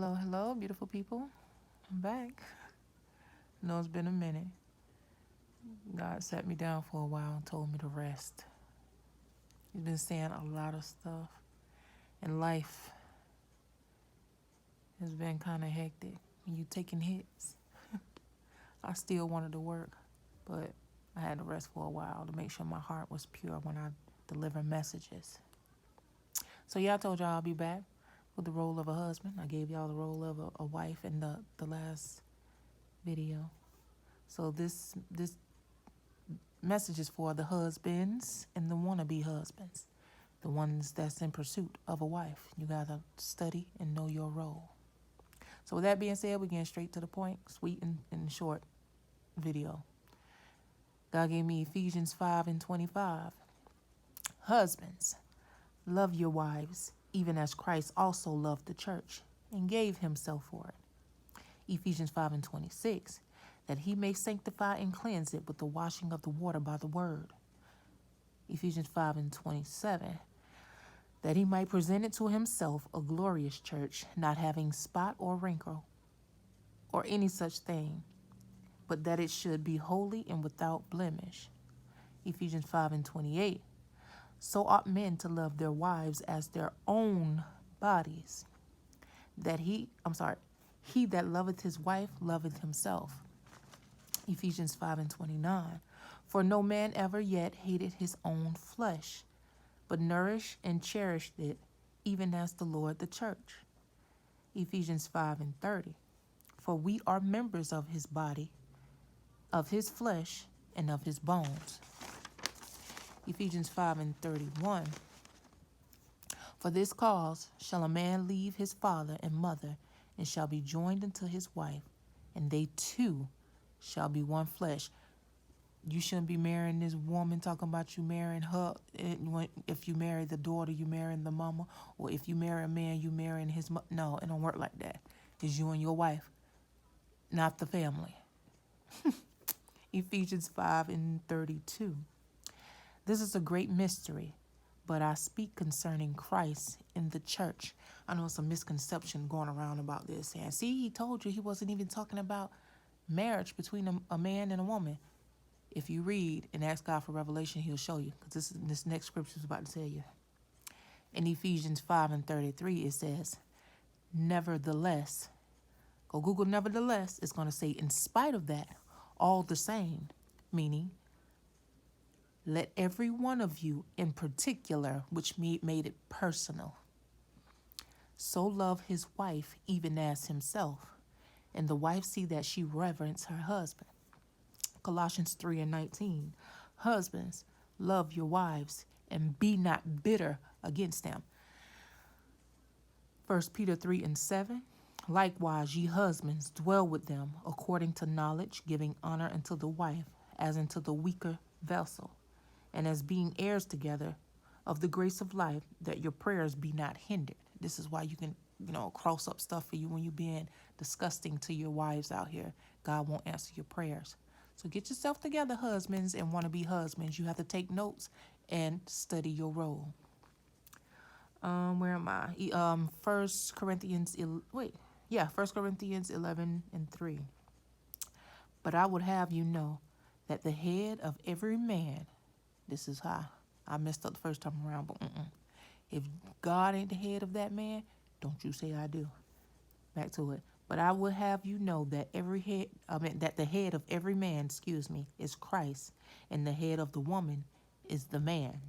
Hello, hello, beautiful people. I'm back. I know it's been a minute. God sat me down for a while and told me to rest. He's been saying a lot of stuff, and life has been kind of hectic. When you taking hits, I still wanted to work, but I had to rest for a while to make sure my heart was pure when I deliver messages. So yeah, I told y'all I'll be back with the role of a husband. I gave y'all the role of a wife in the last video. So this message is for the husbands and the wannabe husbands, the ones that's in pursuit of a wife. You gotta study and know your role. So with that being said, we're getting straight to the point, sweet and short video. God gave me Ephesians 5:25. Husbands, love your wives, even as Christ also loved the church and gave himself for it. Ephesians 5:26. That he may sanctify and cleanse it with the washing of the water by the word. Ephesians 5:27. That he might present it to himself a glorious church, not having spot or wrinkle or any such thing, but that it should be holy and without blemish. Ephesians 5:28. So ought men to love their wives as their own bodies. He that loveth his wife loveth himself. Ephesians 5:29. For no man ever yet hated his own flesh, but nourished and cherished it, even as the Lord the church. Ephesians 5:30. For we are members of his body, of his flesh, and of his bones. Ephesians 5:31. For this cause shall a man leave his father and mother, and shall be joined unto his wife, and they two shall be one flesh. You shouldn't be marrying this woman talking about you marrying her. If you marry the daughter, you marrying the mama. Or if you marry a man, you marrying his mother. No, it don't work like that. It's you and your wife, not the family. Ephesians 5:32. This is a great mystery, but I speak concerning Christ in the church. I know some misconception going around about this. And see, he told you he wasn't even talking about marriage between a man and a woman. If you read and ask God for revelation, he'll show you. Because this next scripture is about to tell you. In Ephesians 5:33, it says, nevertheless. Go Google nevertheless. It's going to say, in spite of that, all the same. Meaning, let every one of you in particular, which made it personal, so love his wife even as himself. And the wife see that she reverence her husband. Colossians 3:19. Husbands, love your wives and be not bitter against them. 1 Peter 3:7. Likewise, ye husbands, dwell with them according to knowledge, giving honor unto the wife as unto the weaker vessel, and as being heirs together of the grace of life, that your prayers be not hindered. This is why you can, cross up stuff for you when you're being disgusting to your wives out here. God won't answer your prayers. So get yourself together, husbands and wannabe husbands. You have to take notes and study your role. Where am I? 1 Corinthians 11:3. But I would have you know that the head of every man, this is how I messed up the first time around, but if God ain't the head of that man, don't you say I do. Back to it. But I would have you know that that the head of every man, is Christ, and the head of the woman is the man,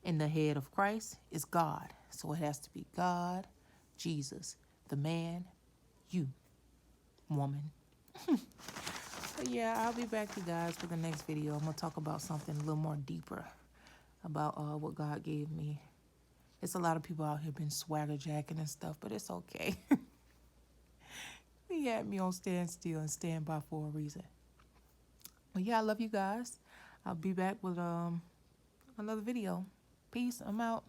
and the head of Christ is God. So it has to be God, Jesus, the man, you, woman. But yeah, I'll be back, you guys, for the next video. I'm gonna talk about something a little more deeper about what God gave me. It's a lot of people out here been swagger jacking and stuff, but it's okay. He had me on stand still and stand by for a reason. But yeah, I love you guys. I'll be back with another video. Peace. I'm out.